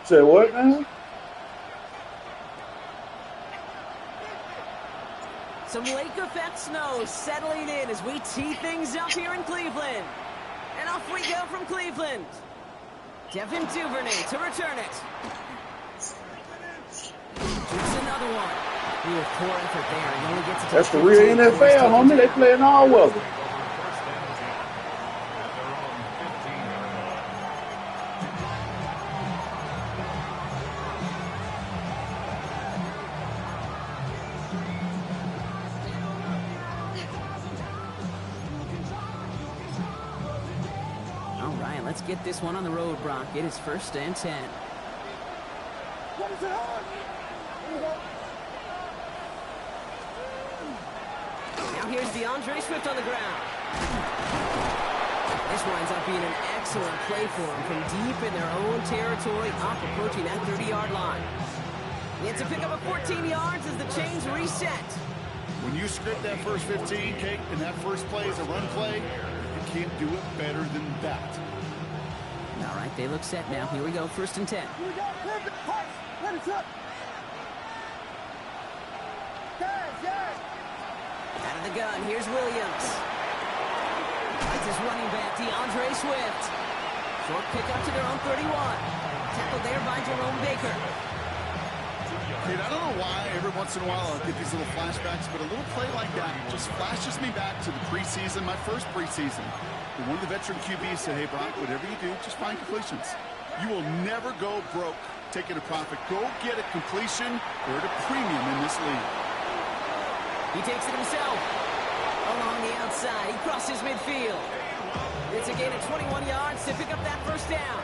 Say what now? Some lake effect snow settling in as we tee things up here in Cleveland. And off we go from Cleveland. Devin Duvernay to return it. Shoots another one. Real poor effort there. He only gets it to That's the real NFL, homie. They playing all weather. Let's get this one on the road, Brock. It is 1st and 10. Now here's DeAndre Swift on the ground. This winds up being an excellent play for him from deep in their own territory, up approaching that 30-yard line. He had to pick up a 14 yards as the chains reset. When you script that first 15, Kate, and that first play is a run play, you can't do it better than that. All right, they look set now. Here we go, 1st and 10. Out of the gun, here's Williams. That's his running back, DeAndre Swift. Short pick up to their own 31. Tackled there by Jerome Baker. Dude, I don't know why every once in a while I'll get these little flashbacks, but a little play like that just flashes me back to the preseason, my first preseason. And one of the veteran QBs said, hey, Brock, whatever you do, just find completions. You will never go broke taking a profit. Go get a completion. They're at a premium in this league. He takes it himself. Along the outside, he crosses midfield. It's a gain of 21 yards to pick up that 1st down.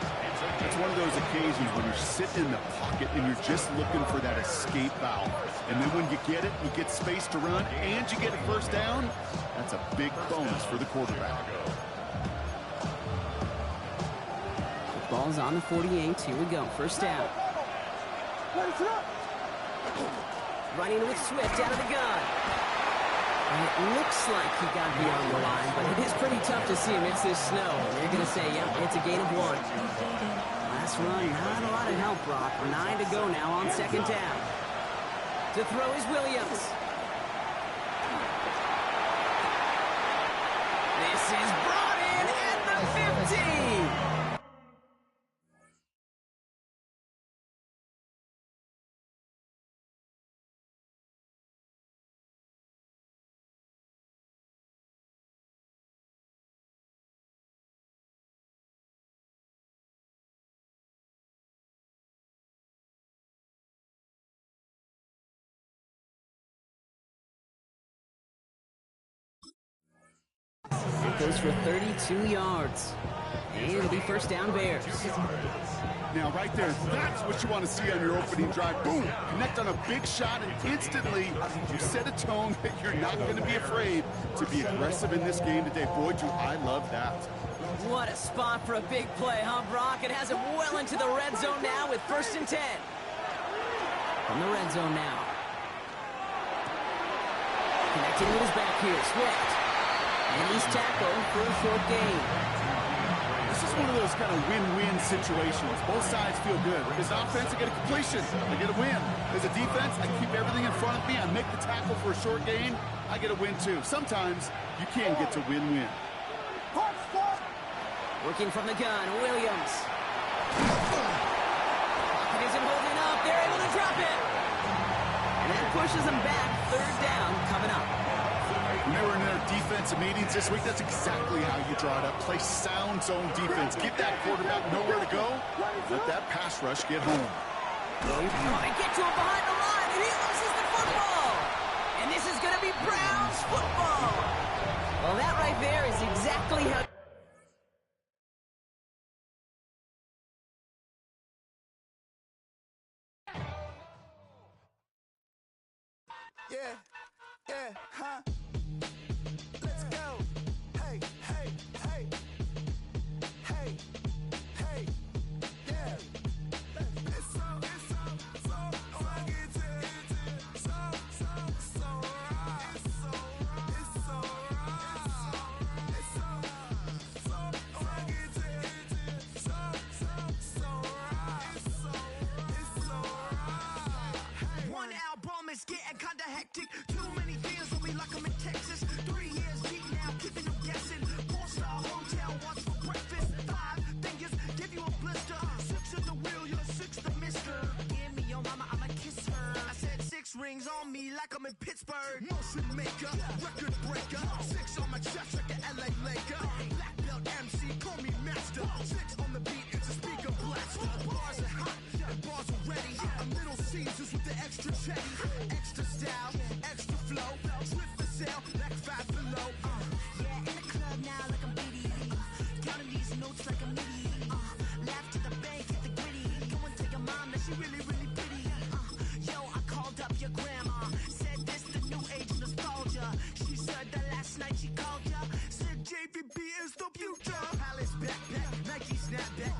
It's one of those occasions when you're sitting in the pocket and you're just looking for that escape valve. And then when you get it, you get space to run, and you get a 1st down. That's a big bonus for the quarterback. The ball's on the 48. Here we go. 1st down. Running with Swift out of the gun. And it looks like he got beyond the line, but it is pretty tough to see amidst this snow. You're going to say, yep, it's a gain of 1. Last run, not a lot of help, Brock. 9 to go now on 2nd down. To throw is Williams. This is brought in at the 15. It goes for 32 yards. And it'll be 1st down Bears. Now, right there, that's what you want to see on your opening drive. Boom! Connect on a big shot, and instantly you set a tone that you're not going to be afraid to be aggressive in this game today. Boy, do I love that. What a spot for a big play, huh, Brock? It has him well into the red zone now with 1st and 10. From the red zone now. Connecting with his back here, Swift. And he's tackled for a short gain. This is one of those kind of win-win situations. Both sides feel good. As an offense, I get a completion. I get a win. As a defense, I keep everything in front of me. I make the tackle for a short gain. I get a win, too. Sometimes you can get to win-win. Working from the gun, Williams. It isn't holding up. They're able to drop it. And that pushes them back. 3rd down coming up. When they were in their defensive meetings this week, that's exactly how you draw it up. Play sound zone defense. Give that quarterback nowhere to go. Let that pass rush get home. They get to him behind the line, and he loses the football. And this is going to be Browns football. Well, that right there is exactly how... Yeah, huh? Let's go. Hey, hey, hey. Hey, hey, yeah. It's so swaggy, so right. It's so swaggy, so right. like I'm in Pittsburgh. Motion maker, record breaker. 6 on my chest like an LA Laker. Black belt MC, call me master. 6 on the beat, it's a speaker blaster. Bars are hot, and bars are ready. I'm Little Caesars with the extra chetty. Extra style, extra flow. Drip for sale, like 5 below. Yeah, in the club now like I'm BDE. Counting these notes like a MIDI. Laugh to the bank, hit the gritty. Go and tell your mom that she really, really pretty. Yo, I called up your grandma. Said this the new age nostalgia. She said that last night she called ya. Said JVB is the future. Palace backpack, Nike snapback.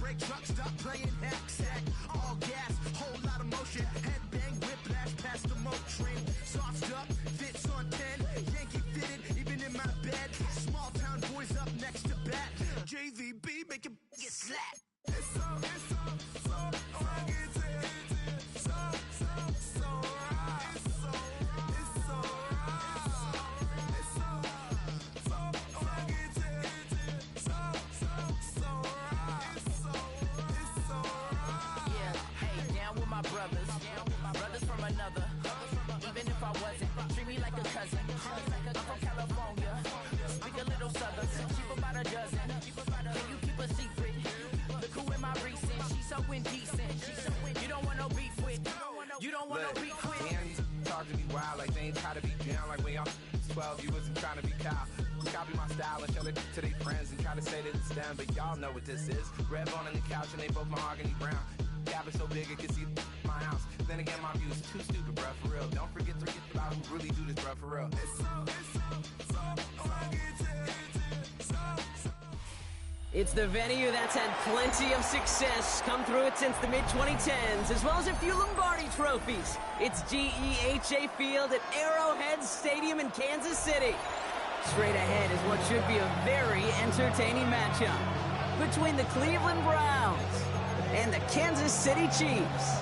Break truck, stop playing hack sack. All gas, whole lot of motion. Headbang, whiplash, past the moat train. Sauced up, fits on 10. Yankee fitted, even in my bed. Small town boys up next to bat. JVB, make it get slapped. It's so rugged, so right. It's so right. It's so rugged, so right. It's so right. Yeah, hey, down with my brothers from another. Even if I wasn't, treat me like a cousin. I'm from California, speak a little southern. Cheap about a dozen. Can you keep a secret? Look who in my recent. She's so indecent. You don't want no beef with. You don't want no beef with. Damn, you talk to me wild like they ain't try to be down like when y'all 12, you wasn't trying to be Kyle. Copy my style and show it to their friends and try to say that it's them, but y'all know what this is. Red bone on the couch and they both mahogany brown. Gap is so big it can see my house. Then again, my views too stupid, bruh, for real. Don't forget about who really do this, bruh, for real. It's the venue that's had plenty of success come through it since the mid-2010s, as well as a few Lombardi trophies. It's GEHA Field at Arrowhead Stadium in Kansas City. Straight ahead is what should be a very entertaining matchup between the Cleveland Browns and the Kansas City Chiefs.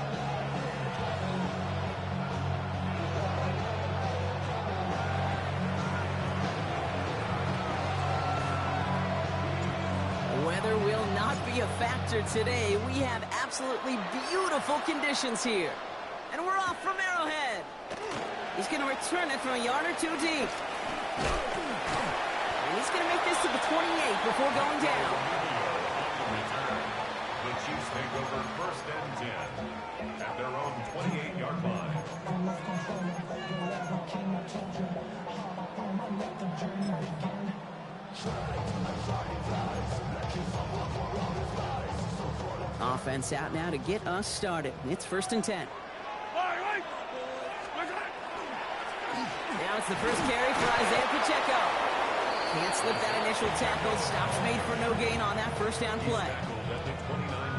Weather will not be a factor today. We have absolutely beautiful conditions here. And we're off from Arrowhead. He's going to return it from a yard or two deep. And he's going to make this to the 28 before going down. The Chiefs take over 1st and 10 at their own 28-yard line. Offense out now to get us started. It's 1st and 10. Now it's the first carry for Isaiah Pacheco. Can't slip that initial tackle. Stops made for no gain on that first down play.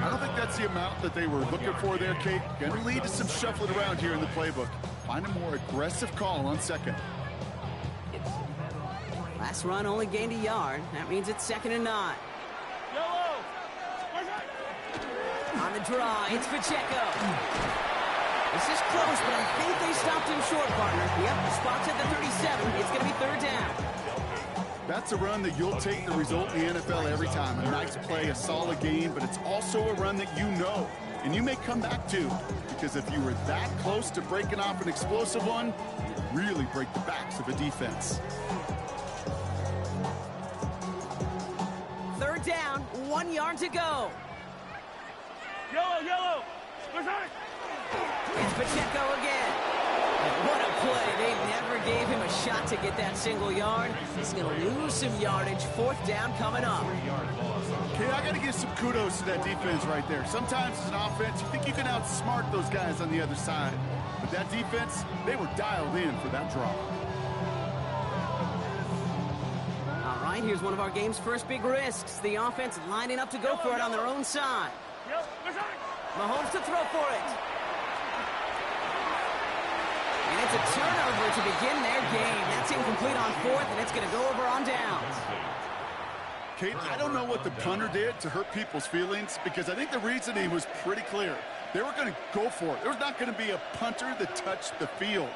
I don't think that's the amount that they were looking for there, Kate. Going to lead to some shuffling around here in the playbook. Find a more aggressive call on second. Last run only gained a yard. That means it's 2nd and 9. On the draw, it's Pacheco. This is close, but I think they stopped him short, partner. Yep, the spot's at the 37. It's going to be 3rd down. That's a run that you'll take the result in the NFL every time. A nice play, a solid game, but it's also a run that you know, and you may come back to, because if you were that close to breaking off an explosive one, you really break the backs of a defense. 3rd down, 1 yard to go. Yellow. It's Pacheco again. And what a play. They never gave him a shot to get that single yard. He's going to lose some yardage. 4th down coming up. Okay, I got to give some kudos to that defense right there. Sometimes as an offense, you think you can outsmart those guys on the other side. But that defense, they were dialed in for that draw. All right, here's one of our game's first big risks. The offense lining up to go for it on their own side. Mahomes to throw for it. And it's a turnover to begin their game. That's incomplete on 4th, and it's going to go over on downs. Kate, I don't know what the punter did to hurt people's feelings, because I think the reasoning was pretty clear. They were going to go for it. There's not going to be a punter that touched the field.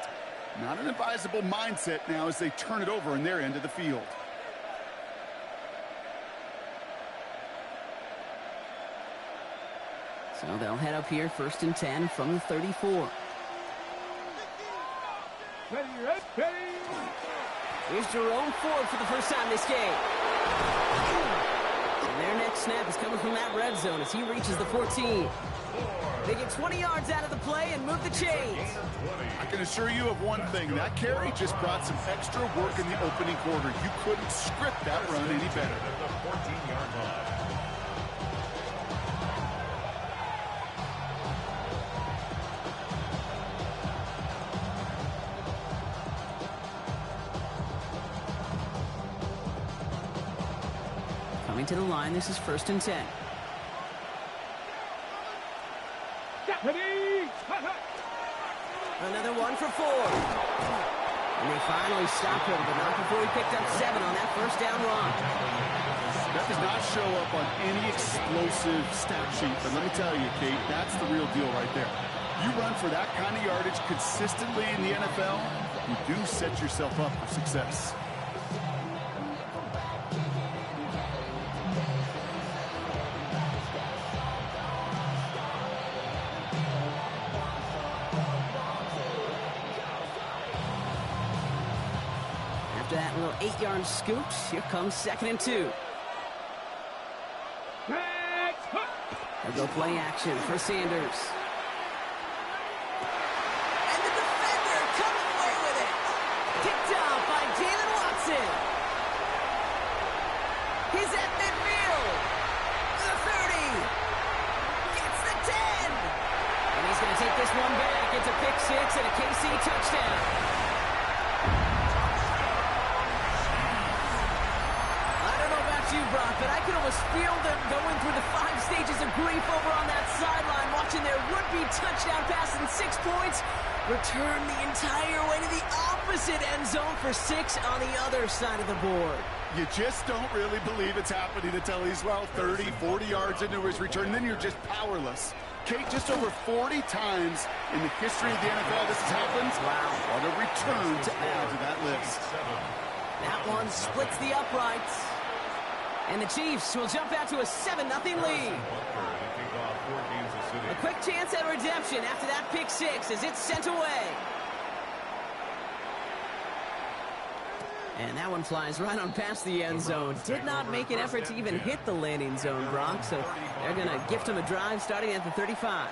Not an advisable mindset now as they turn it over in their end of the field. So they'll head up here 1st and 10 from the 34. Here's Jerome Ford for the first time this game. And their next snap is coming from that red zone as he reaches the 14. They get 20 yards out of the play and move the chains. I can assure you of one thing. That carry just brought some extra work in the opening quarter. You couldn't script that run any better. The 14-yard line. Coming to the line, this is 1st and 10. Another one for Ford. And they finally stopped him, but not before he picked up 7 on that first down run. That does not show up on any explosive stat sheet, but let me tell you, Kate, that's the real deal right there. You run for that kind of yardage consistently in the NFL, you do set yourself up for success. After that little 8-yard scoot, here comes 2nd and 2. They'll go play action for Sanders. And the defender coming away with it. Picked up by Jalen Watson. He's at midfield. The 30. Gets the 10. And he's going to take this one back. It's a pick 6 and a KC touchdown. You, Brock, but I could almost feel them going through the 5 stages of grief over on that sideline, watching their would-be touchdown pass in 6 points return the entire way to the opposite end zone for 6 on the other side of the board. You just don't really believe it's happening until he's, well, 30, 40 yards into his return, and then you're just powerless. Kate, just over 40 times in the history of the NFL this has happened. Wow. What a return to add to that list. That one splits the uprights. And the Chiefs will jump out to a 7-0 lead. A quick chance at redemption after that pick 6 as it's sent away. And that one flies right on past the end zone. Did not make an effort to even hit the landing zone, Brock. So they're going to gift him a drive starting at the 35.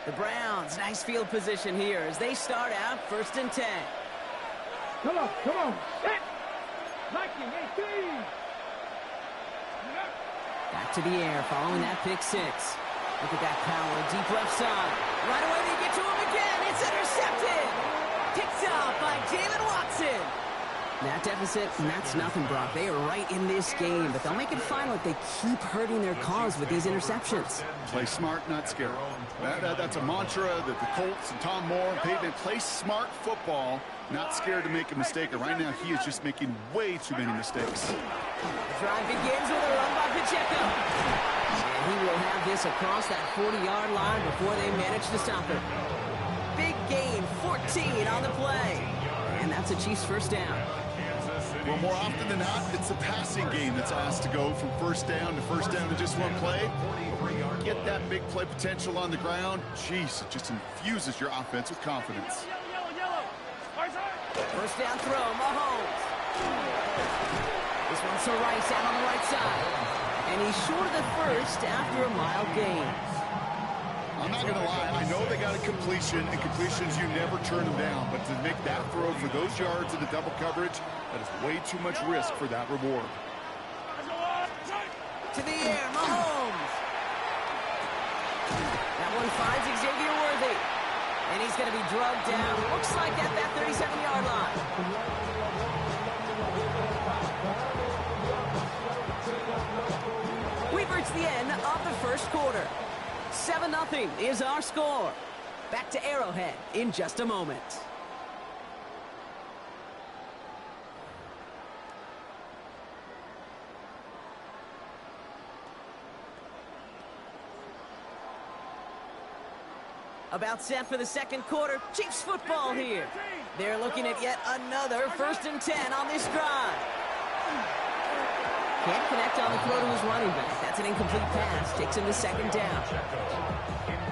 The Browns, nice field position here as they start out 1st and 10. Come on. Hit. 18. Back to the air following that pick 6. Look at that power, deep left side. Right away they get to him again. It's intercepted. Picked up by Jalen Watson. That deficit, and that's nothing, Brock. They are right in this game, but they'll make it final if they keep hurting their cause with these interceptions. Play smart, not scared. That's a mantra that the Colts and Tom Moore and Peyton play smart football, not scared to make a mistake. And right now, he is just making way too many mistakes. The drive begins with a run by Pacheco. And he will have this across that 40-yard line before they manage to stop him. Big gain, 14 on the play. And that's a Chiefs first down. Well, more often than not, it's the passing game that's asked to go from first down to just one play. Get that big play potential on the ground. Jeez, it just infuses your offense with confidence. First down throw, Mahomes. This one's to Rice out on the right side. And he's short of the first after a mild gain. I'm not going to lie. I know they got a completion, and completions, you never turn them down. But to make that throw for those yards in the double coverage, that is way too much risk for that reward. To the air, Mahomes. That one finds Xavier Worthy. And he's going to be drugged down. Looks like at that 37-yard line. We've reached the end of the first quarter. 7-0 is our score. Back to Arrowhead in just a moment. About set for the second quarter. Chiefs football here. They're looking at yet another 1st and 10 on this drive. Can't connect on the throw to his running back. That's an incomplete pass. Takes him to second down.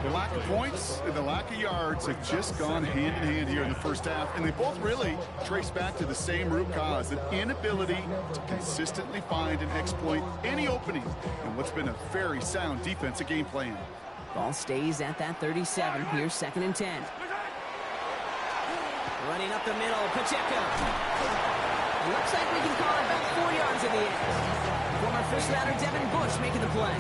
The lack of points and the lack of yards have just gone hand in hand here in the first half, and they both really trace back to the same root cause, an inability to consistently find and exploit any opening in what's been a very sound defensive game plan. Ball stays at that 37. Here's second and 10. Running up the middle, Pacheco. It looks like we can call it about 4 yards in the end. Former first-rounder Devin Bush making the play.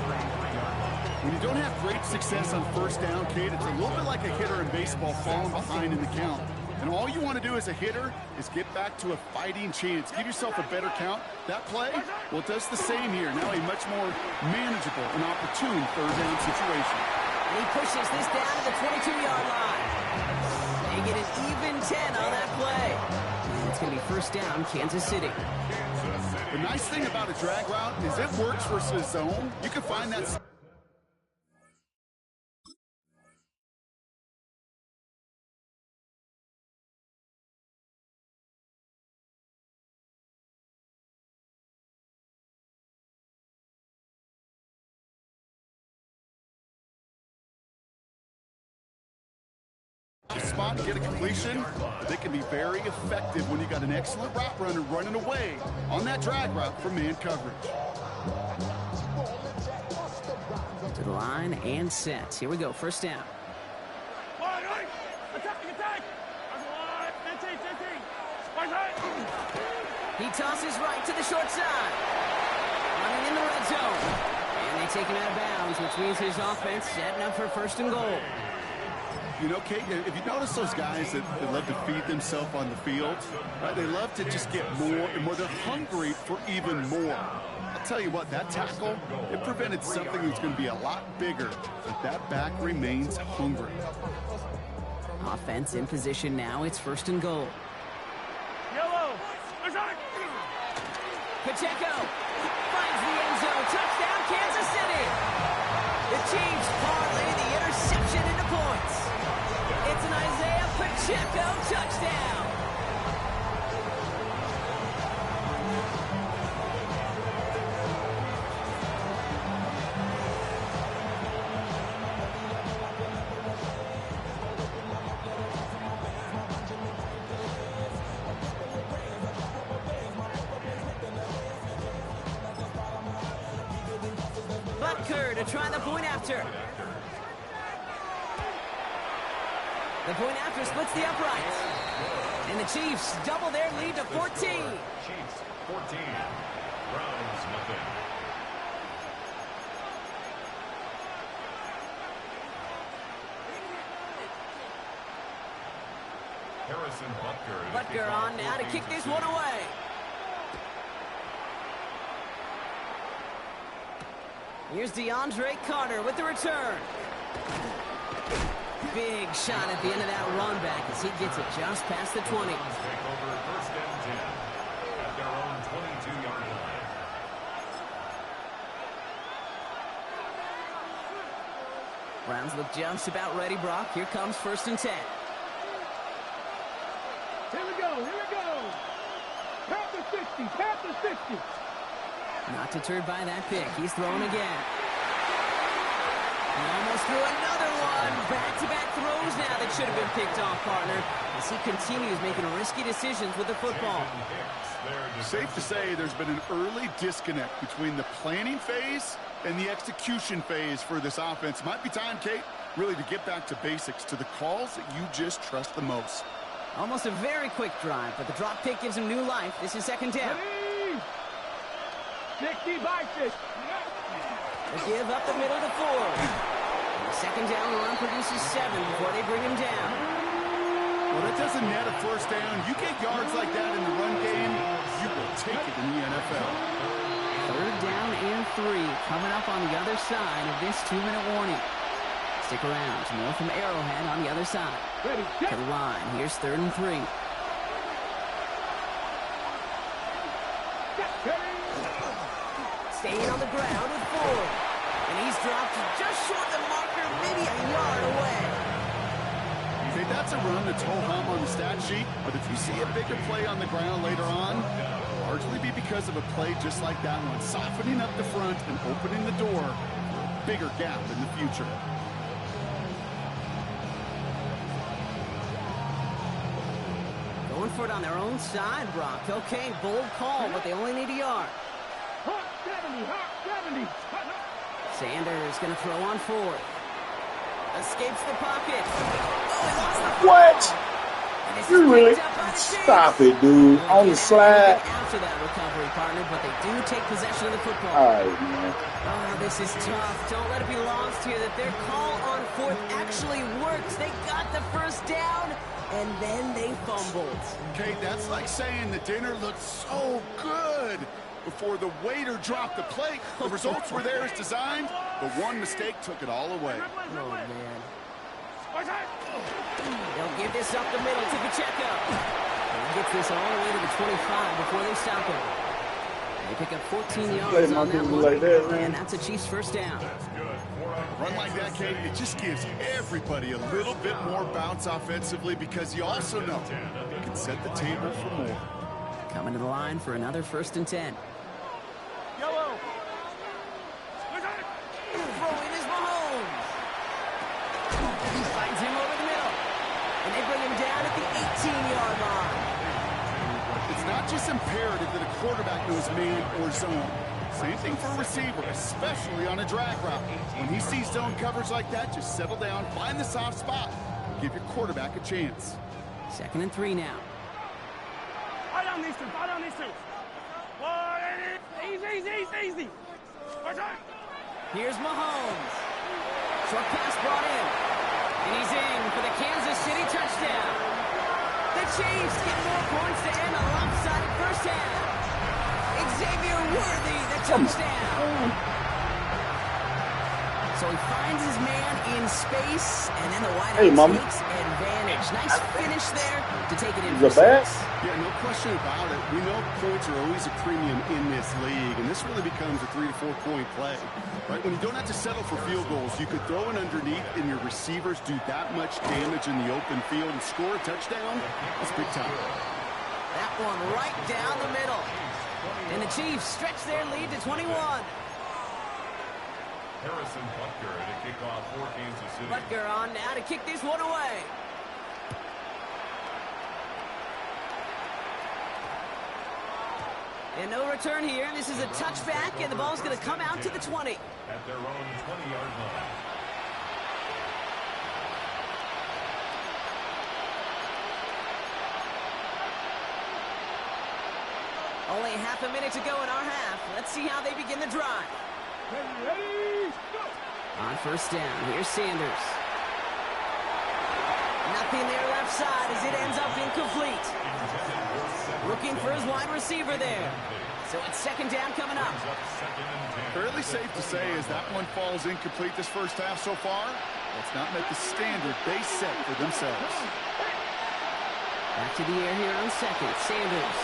When you don't have great success on first down, Kate, it's a little bit like a hitter in baseball falling behind in the count. And all you want to do as a hitter is get back to a fighting chance. Give yourself a better count. That play, well, it does the same here. Now a much more manageable and opportune third down situation. And he pushes this down to the 22-yard line. They get an even 10 on that play. And it's going to be first down, Kansas City. The nice thing about a drag route is it works versus zone. You can find that. Spot and get a completion, but they can be very effective when you got an excellent route runner running away on that drag route from man coverage. To the line and set. Here we go, first down. He tosses right to the short side. Running in the red zone. And they take him out of bounds, which means his offense setting up for first and goal. You know, Kate, if you notice those guys that love to feed themselves on the field, right? They love to just get more and more. They're hungry for even more. I'll tell you what, that tackle, it prevented something that's going to be a lot bigger, but that back remains hungry. Offense in position now. It's first and goal. Pacheco finds the end zone. Touchdown, Kansas City. The Chiefs parlay the interception into points. It's an Isaiah Pacheco touchdown. Butker to try the point after. The point after splits the uprights. And the Chiefs double their lead to 14. Chiefs 14. Browns nothing. Harrison Butker. Butker on now to kick this one away. Here's DeAndre Carter with the return. Big shot at the end of that run back as he gets it just past the 20. Take over first and 10 at their own 22-yard line. Browns look just about ready, Brock. Here comes first and 10. Here we go, here we go. Past the 60, past the 60. Not deterred by that pick. He's throwing again. He almost threw another one. Back-to-back throws now that should have been picked off, partner, as he continues making risky decisions with the football. Safe to say there's been an early disconnect between the planning phase and the execution phase for this offense. Might be time, Kate, really to get back to basics, to the calls that you just trust the most. Almost a very quick drive, but the drop pick gives him new life. This is second down. 60 by 60. They give up the middle to Ford. The second down run produces 7 before they bring him down. Well, that doesn't net a first down. You get yards like that in the run game, you will take it in the NFL. Third down and 3 coming up on the other side of this 2-minute warning. Stick around. More from Arrowhead on the other side. Ready, To the line. Here's third and 3. Staying on the ground with Ford. And he's dropped just short of the marker, maybe a yard away. Okay, that's a run that's ho-hum on the stat sheet, but if you see a bigger play on the ground later on, largely be because of a play just like that one, softening up the front and opening the door for a bigger gap in the future. Going for it on their own side, Brock. Okay, bold call, but they only need a yard. Hot 70, hot 70. Sanders going to throw on fourth. Escapes the pocket. Oh, he lost the What? ball. And this You is really picked up by the stop Chiefs. it, dude. On the slide. After that recovery, partner, but they do take possession of the football. All right, man. Oh, this is tough. Don't let it be lost here that their call on fourth actually worked. They got the first down, and then they fumbled. Okay, that's like saying the dinner looked so good before the waiter dropped the plate. The results were there as designed, but one mistake took it all away. Oh, man. They'll give this up the middle to Pacheco. He gets this all the way to the 25 before they stop him. They pick up 14 yards on that one, like that, man. and that's a Chiefs first down. A run like that, Kate, it just gives everybody a little bit more bounce offensively because you also know you can set the table for more. Coming to the line for another 1st and 10. Yellow. Throwing is Mahomes. He finds him over the middle. And they bring him down at the 18-yard line. It's not just imperative that a quarterback knows man or zone. Same thing for a receiver, especially on a drag route. When he sees zone coverage like that, just settle down, find the soft spot, and give your quarterback a chance. 2nd and 3 now. Eye on these two, eye on these two. Easy. Here's Mahomes. Short pass brought in. And he's in for the Kansas City touchdown. The Chiefs get more points to end a lopsided first half. Xavier Worthy, the touchdown. So he finds his man in space, and then the wideout takes advantage. Nice finish there to take it in for 6. Yeah, no question about it. We know points are always a premium in this league, and this really becomes a 3 to 4 point play. Right? When you don't have to settle for field goals, you could throw it underneath, and your receivers do that much damage in the open field and score a touchdown. That's big time. That one right down the middle. And the Chiefs stretch their lead to 21. Harrison Butker to kick off for Kansas City. Butker on now to kick this one away. And no return here. This is a touchback, and the ball's going to come out to the 20. At their own 20-yard line. Only half a minute to go in our half. Let's see how they begin the drive. Ready, go. On 1st down, here's Sanders. Nothing there left side as it ends up incomplete. Looking for his wide receiver there. So it's 2nd down coming up. Fairly safe to say as that one falls incomplete this first half so far, it's not met the standard they set for themselves. Back to the air here on 2nd. Sanders.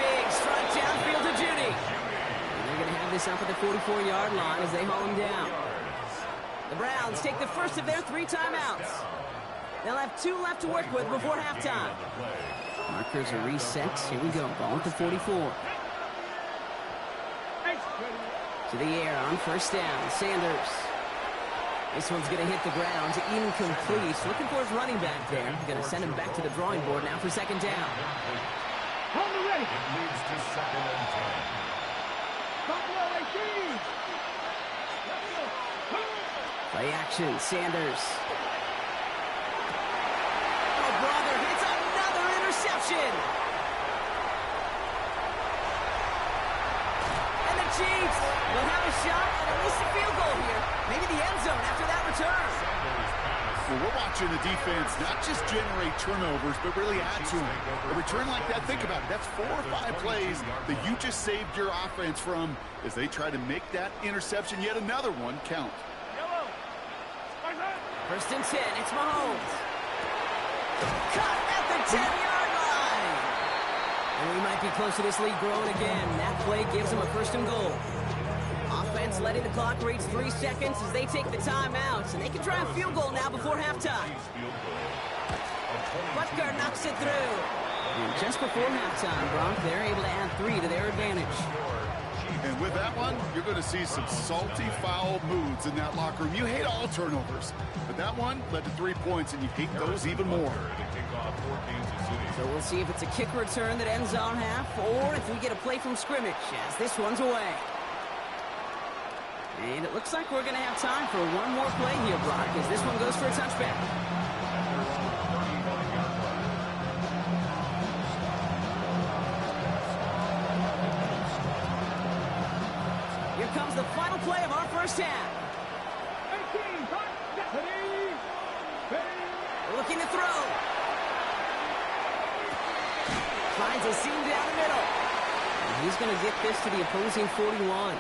Big strike downfield to Judy. And they're going to have this up at the 44-yard line as they haul him down. The Browns take the first of their 3 timeouts. They'll have 2 left to work with before halftime. Markers are reset. Here we go. Ball at the 44. To the air on 1st down. Sanders. This one's going to hit the ground. Incomplete. Looking for his running back there. Going to send him back to the drawing board now for 2nd down. Hold it ready. It leads to 2nd and 10. Buffalo 18. Play action. Sanders. Oh, brother. Hits another interception. And the Chiefs will have a shot at least a field goal here. Maybe the end zone after that return. Well, we're watching the defense not just generate turnovers, but really add to them. A return like that, think about it. That's 4 or 5 plays that you just saved your offense from as they try to make that interception, yet another one, count. 1st and 10. It's Mahomes. Cut at the 10-yard line. And we might be close to this lead growing again. That play gives them a 1st and goal. Offense letting the clock reach 3 seconds as they take the timeouts. And they can try a field goal now before halftime. Butker knocks it through. And just before halftime, Bronk, they're able to add 3 to their advantage. And with that one, you're going to see some salty, foul moods in that locker room. You hate all turnovers, but that one led to 3 points, and you hate those even more. So we'll see if it's a kick return that ends on half, or if we get a play from scrimmage, as this one's away. And it looks like we're going to have time for one more play here, Brock, as this one goes for a touchback. Here comes the final play of our first half. 18, Looking to throw. Finds a seam down the middle. And he's going to get this to the opposing 41.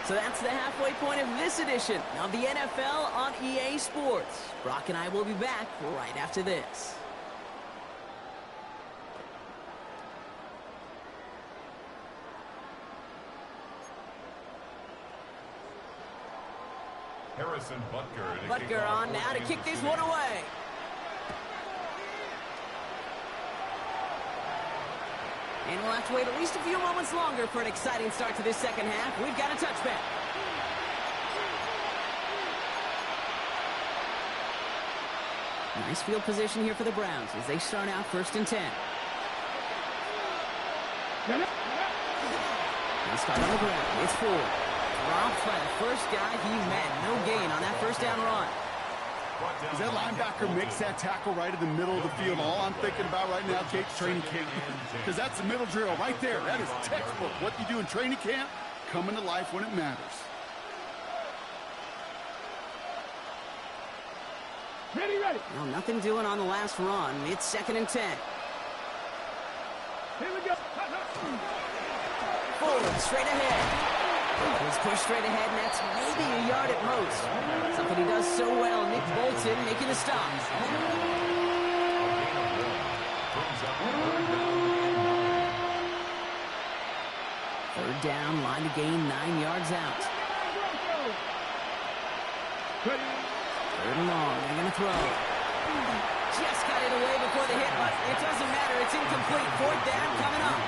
So that's the halfway point of this edition of the NFL on EA Sports. Brock and I will be back right after this. Harrison Butker on now to kick this one away. And we'll have to wait at least a few moments longer for an exciting start to this second half. We've got a touchback. Nice field position here for the Browns as they start out 1st and 10. They start on the ground. It's Ford. Dropped by the first guy he met. No gain on that first down run. As that linebacker makes that tackle right in the middle of the field, all I'm thinking about right now, Kate's training camp. Because that's the middle drill right there. That is textbook. What you do in training camp, coming to life when it matters. ready. Well, nothing doing on the last run. It's 2nd and 10. Here we go. Forward, straight ahead. He's pushed straight ahead, and that's maybe a yard at most. Something he does so well. Nick Bolton making the stop. Third down, line to gain 9 yards out. Third and long, they're going to throw. Just got it away before the hit, but it doesn't matter. It's incomplete. 4th down coming up.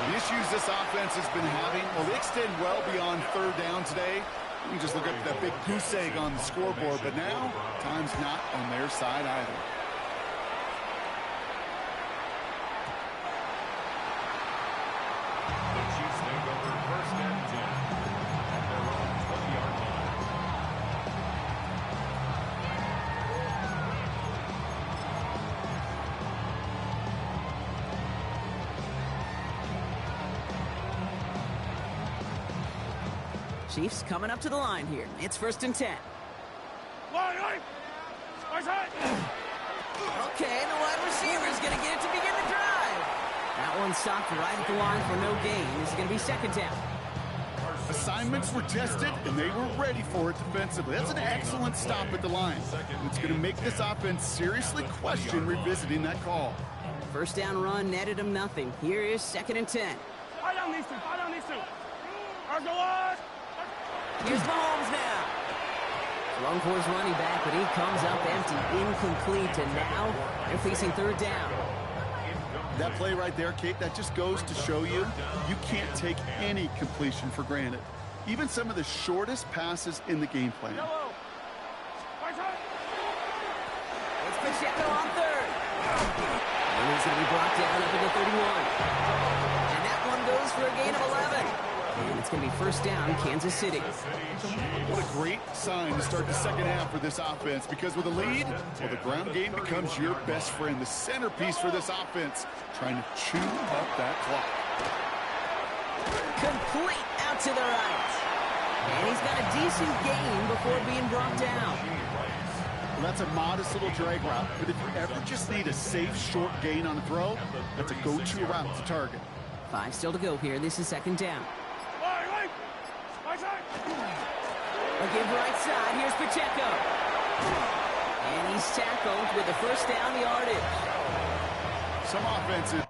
The issues this offense has been having, well, they extend well beyond 3rd down today. You can just look at that big goose egg on the scoreboard, but now, time's not on their side either. The Chiefs take over 1st and 10 at their own 20-yard line. Chiefs coming up to the line here. It's 1st and 10. Okay, the wide receiver is going to get it to begin the drive. That one stopped right at the line for no gain. This is going to be 2nd down. Assignments were tested, and they were ready for it defensively. That's an excellent stop at the line. It's going to make this offense seriously question revisiting that call. 1st down run netted him nothing. Here is 2nd and 10. Fight on these two. Here's Mahomes now. Thrown for his running back, but he comes up empty, incomplete, and now they're facing 3rd down. That play right there, Kate, that just goes to show you, you can't take any completion for granted. Even some of the shortest passes in the game plan. It's Pacheco on 3rd. And he's going to be brought down up at the 31. And that one goes for a gain of 11. And it's going to be 1st down, Kansas City. What a great sign to start the second half for this offense, because with a lead, well, the ground game becomes your best friend, the centerpiece for this offense, trying to chew up that clock. Complete out to the right. And he's got a decent gain before being brought down. Well, that's a modest little drag route, but if you ever just need a safe, short gain on a throw, that's a go-to route to target. 5 still to go here. This is 2nd down. A give right side. Here's Pacheco. And he's tackled with the 1st down yardage. Some offenses